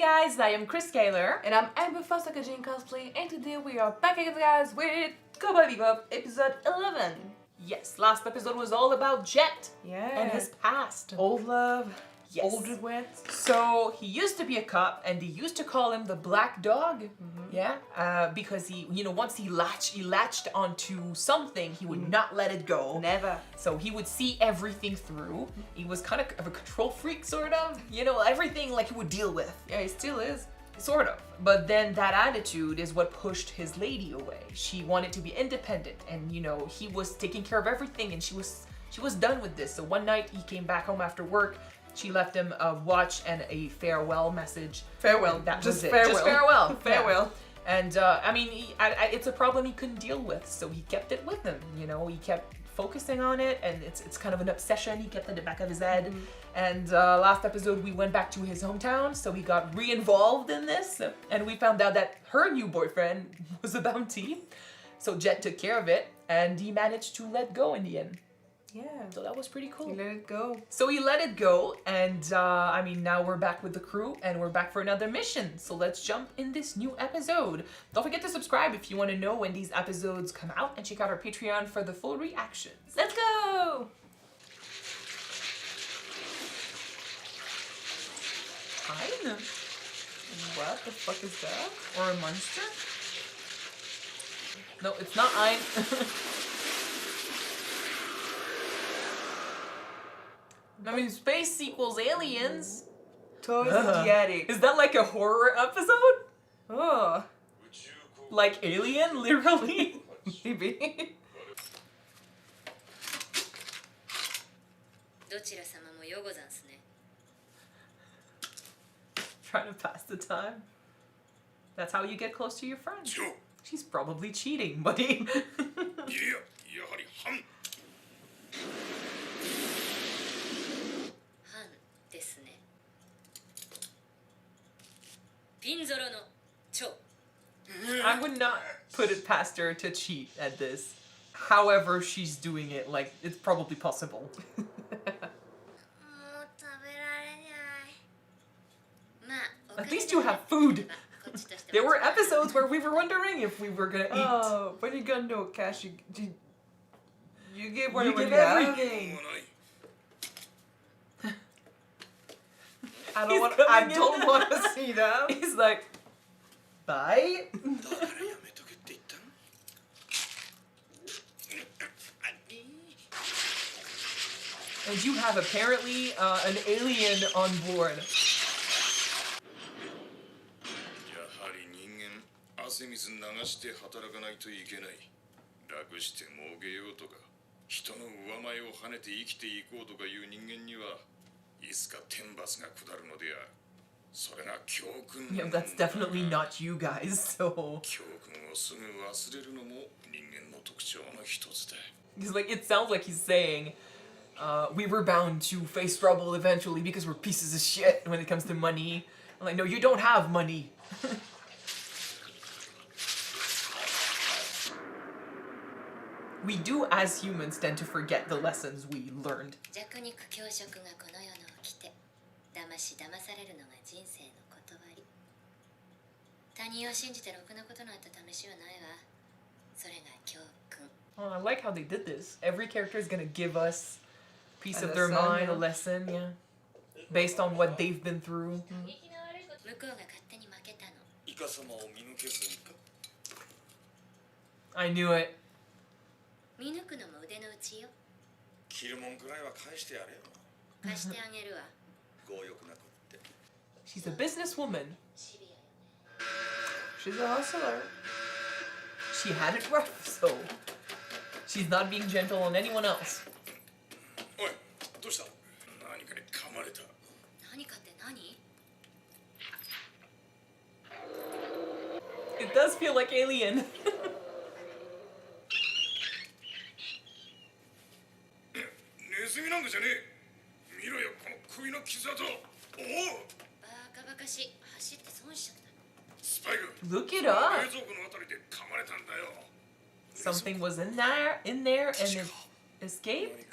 guys, I am Chris Kaler. And I'm Amber Foster Kyuujin cosplay, and today we are back again guys with Cowboy Bebop episode 11. Yes, last episode was all about Jet and his past. Old love, Yes. old regrets. So he used to be a cop, and they used to call him the Black Dog. Yeah, because he, once he latched onto something, he would not let it go. Never. So he would see everything through. He was kind of a control freak, sort of. Everything like he would deal with. Yeah, he still is. Sort of. But then that attitude is what pushed his lady away. She wanted to be independent, and he was taking care of everything, and she was done with this. So one night he came back home after work. She left him a watch and a farewell message. Farewell. That Just was it. farewell. Just farewell. Farewell. Yeah. And it's a problem he couldn't deal with, so he kept it with him. He kept focusing on it, and it's kind of an obsession. He kept it in the back of his head. And last episode we went back to his hometown, so he got re-involved in this, and we found out that her new boyfriend was a bounty. So Jet took care of it, and he managed to let go in the end. Yeah. So that was pretty cool. He let it go. So he let it go, and now we're back with the crew, and we're back for another mission. So let's jump in this new episode. Don't forget to subscribe if you want to know when these episodes come out, and check out our Patreon for the full reactions. Let's go! Fine. What the fuck is that? Or a monster? No, it's not Ein. I mean, space equals aliens. Toys and Yeti. Is that like a horror episode? Oh. Like Alien, literally? Maybe. Trying to pass the time. That's how you get close to your friend. She's probably cheating, buddy. I would not put it past her to cheat at this. However, she's doing it, like, it's probably possible. At least you have food. There were episodes where we were wondering if we were gonna eat. Oh, when you gonna know, Cash? You give what You you give have. everything. I He's don't want to see that. He's like, bye. And you have apparently an alien on board. Yeah, that's definitely not you guys, so... He's like, it sounds like he's saying, we were bound to face trouble eventually because we're pieces of shit when it comes to money. I'm like, no, you don't have money. We do, as humans, tend to forget the lessons we learned. Oh, I like how they did this. Every character is gonna give us a piece of their mind, a lesson, yeah. Based on what they've been through. I knew it. She's a businesswoman. She's a hustler. She had it rough, so she's not being gentle on anyone else. It does feel like Alien. Look it up. Something was in there and it escaped.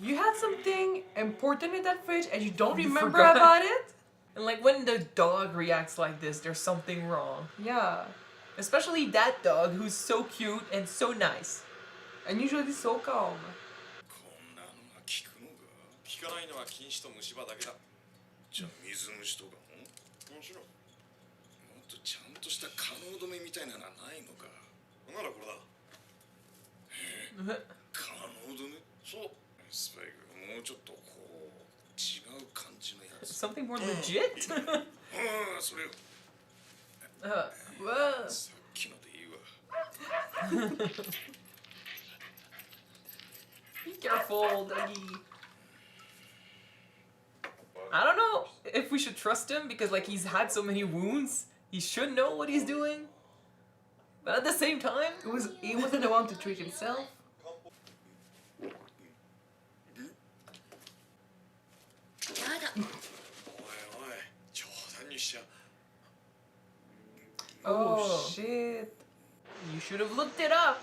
You had something important in that fridge and you don't You remember forgot. about it? And like when the dog reacts like this, there's something wrong. Yeah. Especially that dog who's so cute and so nice. And usually so calm. こんなのが効くのか。効かないのは菌糸と虫歯だけだ。じゃあ水虫とかもちろん。もっとちゃんとした可能止めみたいなのはないのか。ならこれだ。可能止め？そう。スパイクがもうちょっとこう違う感じのやつ。 Something more legit? ああ、それ。 Whoa. さっきのでいいわ。 Be careful, doggy. I don't know if we should trust him because like he's had so many wounds. He should know what he's doing. But at the same time, He wasn't the one to treat himself. おいおい、冗談にしちゃ。 Oh, shit. you should have looked it up.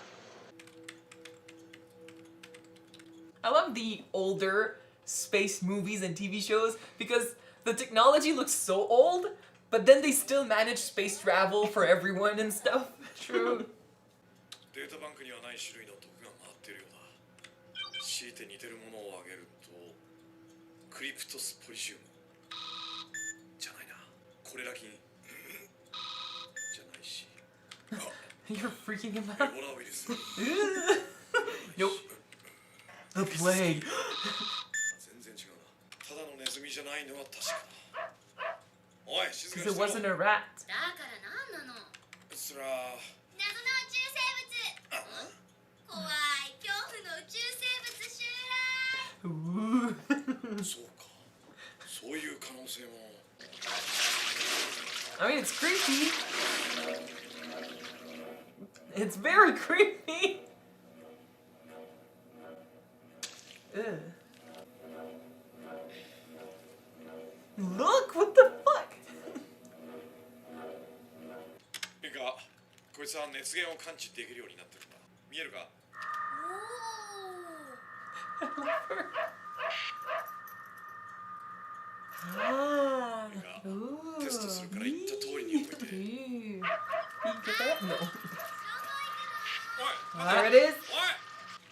I love the older space movies and TV shows because the technology looks so old, but then they still manage space travel for everyone and stuff. True. データバンクにはない種類の毒が回ってるようだ。強いて似てるものを挙げると、クリプトスポリシウム。じゃないな。コレラ菌。じゃないし。 You're freaking him エ out. ボラウイルス。 Nope. The plague. 全然違うな。ただのネズミじゃないのは確かだ。おい、静か Because に it して wasn't ろ。 a rat. だから何なの？そら、謎の宇宙生物。怖い恐怖の宇宙生物襲来。 Ooh. そうか。そういう可能性も。 I mean, it's creepy. It's very creepy. Ugh. Look, what the fuck? いいか、こいつは熱源を感知できるようになってるんだ。見えるか？ Ah. いいか、 Ooh. テストするから言った通りに動いて。 Ew. You get that? No. おい、 There 待て。 it is.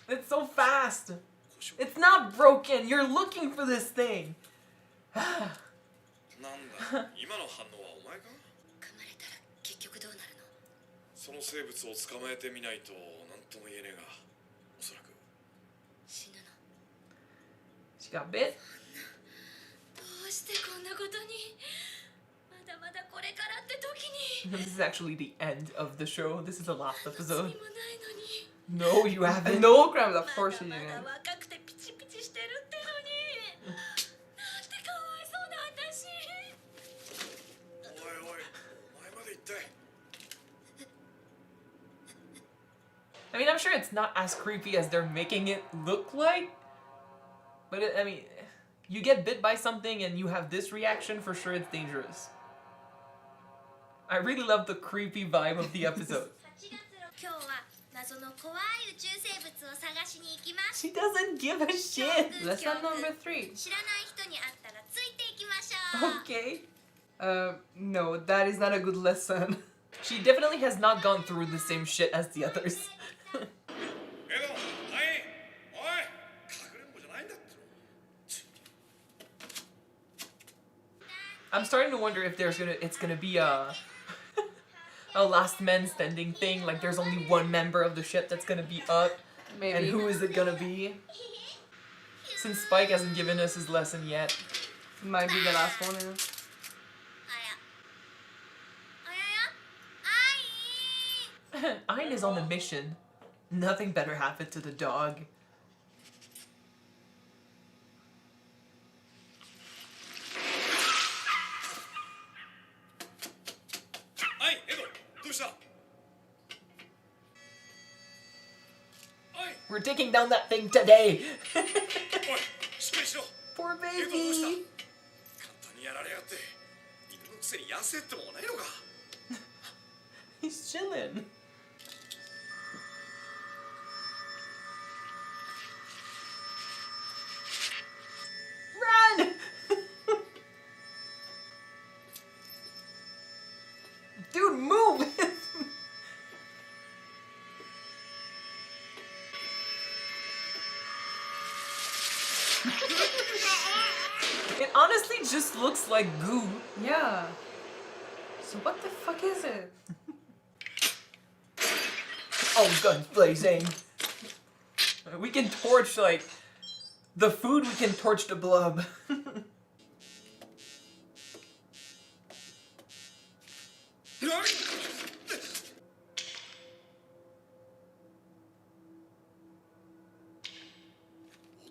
おい。 It's so fast. こうしよ It's not broken. You're looking for this thing. う。なんだ、今の反応はお前か？噛まれたら結局どうなるの？その生物を捕まえてみないと何とも言えねえが、おそらく。死ぬの？ She got bit. どうしてこんなことに？まだまだこれからって時に。 This is actually the end of the show. This is the last 罪 episode. もないのに。 No, you haven't. No crimes, of ま course だ you まだ didn't. 若くてピチピチしてるってのに。なんてかわいそうな私。おいおい、お前まで一体。 I mean, I'm sure it's not as creepy as they're making it look like. But I mean, you get bit by something and you have this reaction, for sure it's dangerous. I really love the creepy vibe of the episode. 8月今日は謎の怖い宇宙生物を探しに行きます。 She doesn't give a shit. Lesson number 3. 知らない人に会ったらついていきましょう。 Okay. No, that is not a good lesson. She definitely has not gone through the same shit as the others. エド、はい。おい、かくれんぼじゃないんだって。 I'm starting to wonder if it's gonna be a last man standing thing. Like there's only one member of the ship that's gonna be up, and Maybe. who is it gonna be? Since Spike hasn't given us his lesson yet. Might be the last one. あや。あやや。あい。 Ayn is on a mission. Nothing better happened to the dog. はい、エド、どうした？はい。 We're taking down that thing today. おい、しっかりしろ。 Poor エド、どうした？ baby. 簡単にやられやがって。犬のくせに痩せってもないのか。 He's chilling. Dude, move! It honestly just looks like goo. Yeah. So what the fuck is it? Oh, guns blazing. We can torch, like, the food, we can torch the blob.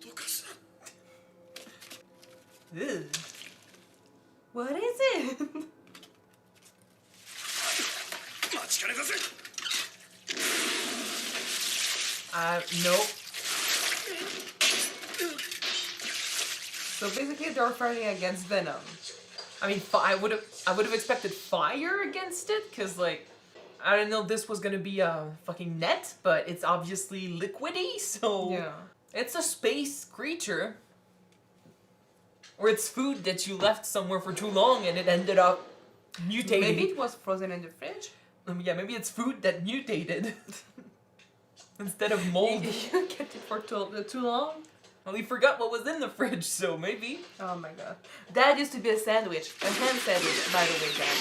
脅かすな。 Ew. What is it? 待ちかねだぜ。 Nope. So basically they're fighting against Venom. I mean, I would have expected fire against it, cause like, I didn't know this was gonna be a fucking net, but it's obviously liquidy, so Yeah. it's a space creature. Or it's food that you left somewhere for too long and it ended up mutating. Maybe it was frozen in the fridge. Yeah, maybe it's food that mutated instead of mold. You kept it for too long? Well, we forgot what was in the fridge, so maybe. Oh my god. That used to be a sandwich. A ham sandwich, by the way, Dad.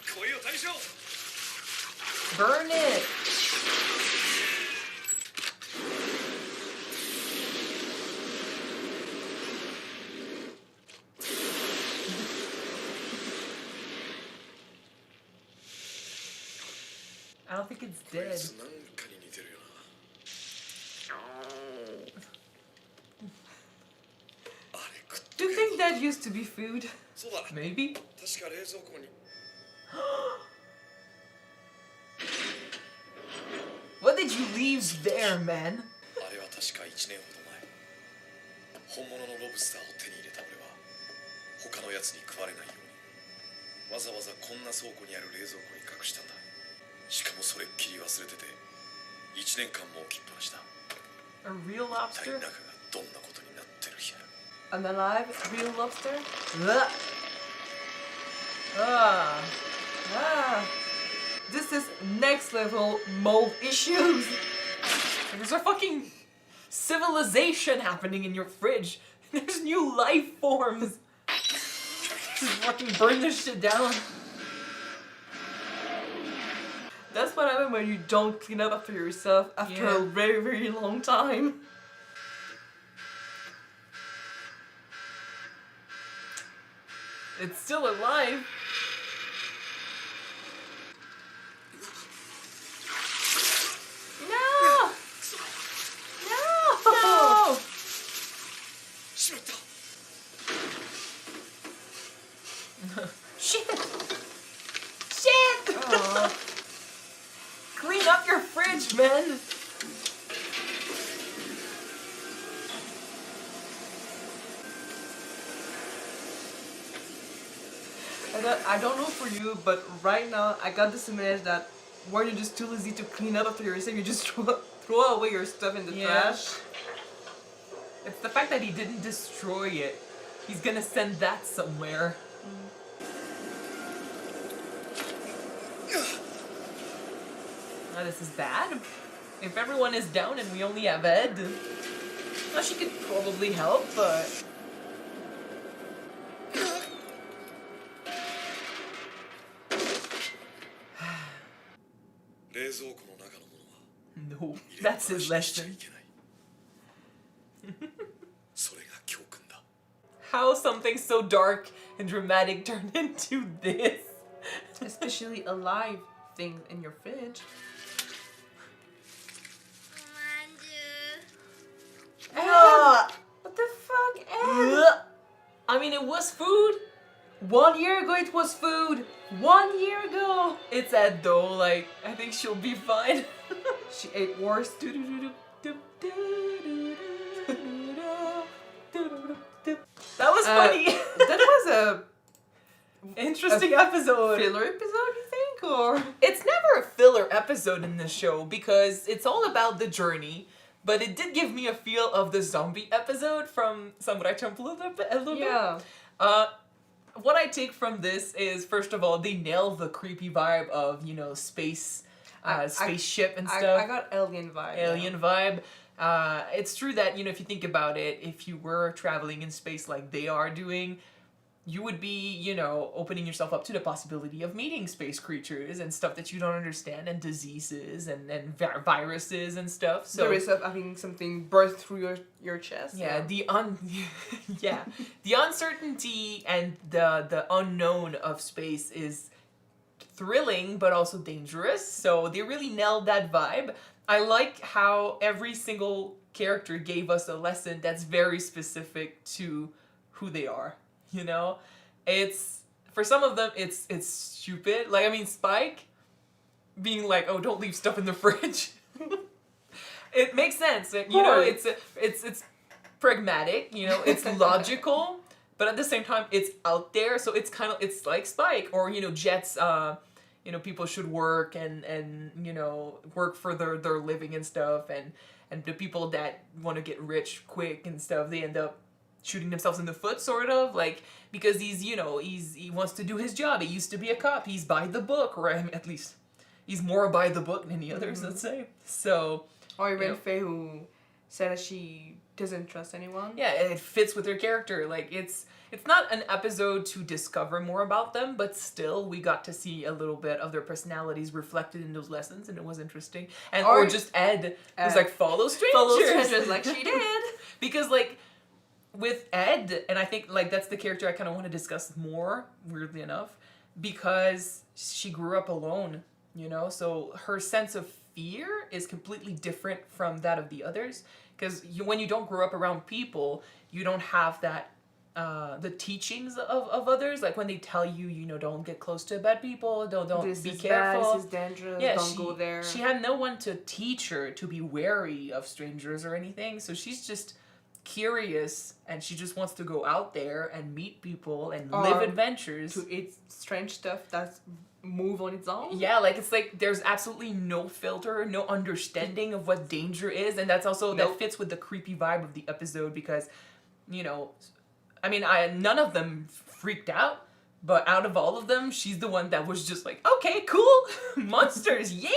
来いよ大将。 Burn it! I don't think it's こい dead. つなんかに似てるよな。あれ食っ Do you think that used to be food? そうだ。 Maybe? 確か冷蔵庫に。 What did you leave there, man? あれは確か1年ほど前。本物のロブスターを手に入れた俺は他のやつに食われないようにわざわざこんな倉庫にある冷蔵庫に隠したんだ。しかもそれっきり忘れてて1年間も置きっぱなしだ。 A real 一体 lobster? 中がどんなことになってるんや。 An alive real lobster? Ugh. Ah. Ah. This is next level mold issues. There's a fucking civilization happening in your fridge. There's new life forms. Just fucking burn this shit down. That's what happens when you don't clean up after yourself after a Yeah. very, very long time. It's still alive. No! No! No! しまった。 Shit! Shit! Aw. Clean up your fridge, man! I don't know for you, but right now I got this image that when you're just too lazy to clean up after yourself, you just throw away your stuff in the trash. It's the fact that he didn't destroy it. He's gonna send that somewhere. Oh, this is bad. If everyone is down and we only have Ed, well, she could probably help, but... No, that's his lesson. How something so dark and dramatic turned into this. Especially alive things in your fridge. おまんじゅう What the fuck, Ed? Ugh. I mean, it was food. 1 year ago it was food. 1 year ago. It's Ed though, like, I think she'll be fine. She ate worse. That was funny. That was a Interesting episode. filler episode, you think, or? It's never a filler episode in this show because it's all about the journey, but it did give me a feel of the zombie episode from Samurai Champloo a little bit. Yeah. what I take from this is, first of all, they nail the creepy vibe of, space, spaceship and stuff. I got alien vibe. Alien vibe. It's true that, if you think about it, if you were traveling in space like they are doing, you would be, opening yourself up to the possibility of meeting space creatures and stuff that you don't understand, and diseases and viruses and stuff. So the risk of having something burst through your chest. yeah, the uncertainty and the unknown of space is thrilling but also dangerous. So they really nailed that vibe. I like how every single character gave us a lesson that's very specific to who they are. It's, for some of them, it's stupid. Like, I mean, Spike being like, oh, don't leave stuff in the fridge. It makes sense. It's pragmatic, it's logical, but at the same time, it's out there. So it's like Spike, or, Jet's, people should work and work for their living and stuff. And the people that want to get rich quick and stuff, they end up shooting themselves in the foot, sort of, like, because he wants to do his job. He used to be a cop. He's by the book, or at least he's more by the book than the others, let's say. So, or even Faye, who said that she doesn't trust anyone. Yeah, and it fits with her character. Like, it's not an episode to discover more about them, but still we got to see a little bit of their personalities reflected in those lessons, and it was interesting. And or just Ed was like, follow strangers like she did. Because, like, with Ed, and I think, like, that's the character I kind of want to discuss more, weirdly enough, because she grew up alone, so her sense of fear is completely different from that of the others, because when you don't grow up around people, you don't have that, the teachings of others, like when they tell you, don't get close to bad people, don't this be is careful. Bad, this is dangerous, don't go there. She had no one to teach her to be wary of strangers or anything, so she's just curious, and she just wants to go out there and meet people and live adventures, to eat strange stuff that's move on its own. Yeah, like, it's like there's absolutely no filter, no understanding of what danger is, and that's also that fits with the creepy vibe of the episode, because I mean, none of them freaked out, but out of all of them, she's the one that was just like, okay, cool, monsters, yay.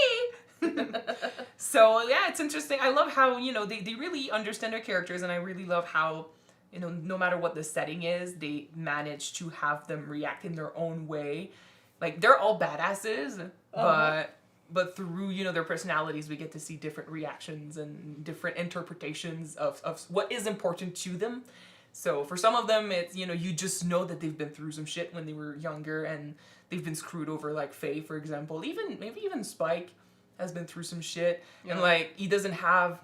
So yeah, it's interesting. I love how, they really understand their characters, and I really love how, no matter what the setting is, they manage to have them react in their own way. Like, they're all badasses, but through, their personalities, we get to see different reactions and different interpretations of what is important to them. So for some of them, it's, you just know that they've been through some shit when they were younger, and they've been screwed over, like Faye, for example. Maybe even Spike has been through some shit, and, like, he doesn't have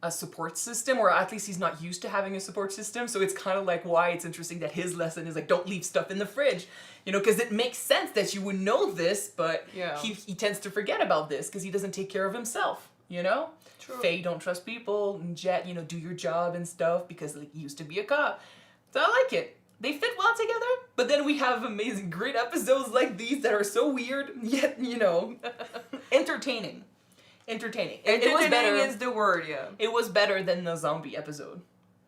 a support system, or at least he's not used to having a support system, so it's kind of like why it's interesting that his lesson is like, don't leave stuff in the fridge, because it makes sense that you would know this, but he tends to forget about this because he doesn't take care of himself, True. Faye, don't trust people, and Jet, do your job and stuff, because, like, he used to be a cop. So I like it. They fit well together, but then we have amazing, great episodes like these that are so weird, yet, entertaining. Entertaining was better, is the word, yeah. It was better than the zombie episode.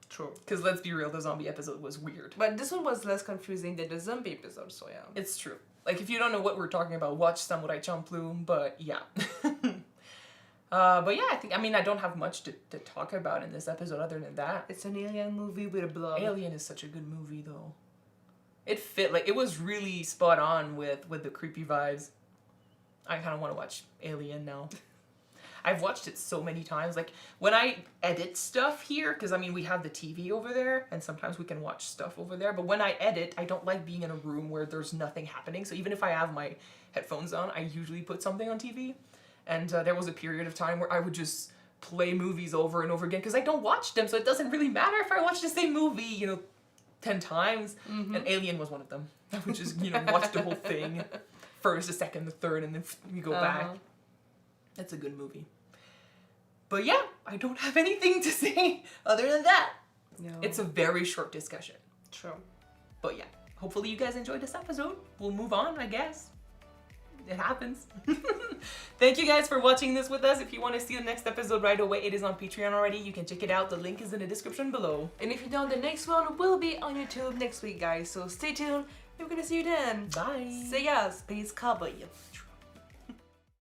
True. Because let's be real, the zombie episode was weird. But this one was less confusing than the zombie episode, so yeah. It's true. Like, if you don't know what we're talking about, watch Samurai Champloo, but yeah. But yeah, I don't have much to talk about in this episode other than that. It's an alien movie with a blob. Alien is such a good movie, though. It fit, like, it was really spot on with the creepy vibes. I kind of want to watch Alien now. I've watched it so many times. Like, when I edit stuff here, because, we have the TV over there, and sometimes we can watch stuff over there, but when I edit, I don't like being in a room where there's nothing happening. So even if I have my headphones on, I usually put something on TV. And there was a period of time where I would just play movies over and over again, because I don't watch them, so it doesn't really matter if I watch the same movie, 10 times. Mm-hmm. And Alien was one of them. I would just, watch the whole thing. First, the second, the third, and then we go back. That's a good movie. But yeah, I don't have anything to say other than that. No. It's a very short discussion. True. But yeah, hopefully you guys enjoyed this episode. We'll move on, I guess. It happens. Thank you guys for watching this with us. If you want to see the next episode right away, it is on Patreon already. You can check it out. The link is in the description below. And if you don't, the next one will be on YouTube next week, guys. So stay tuned. We're gonna see you then. Bye. Say ya, Space Cowboy.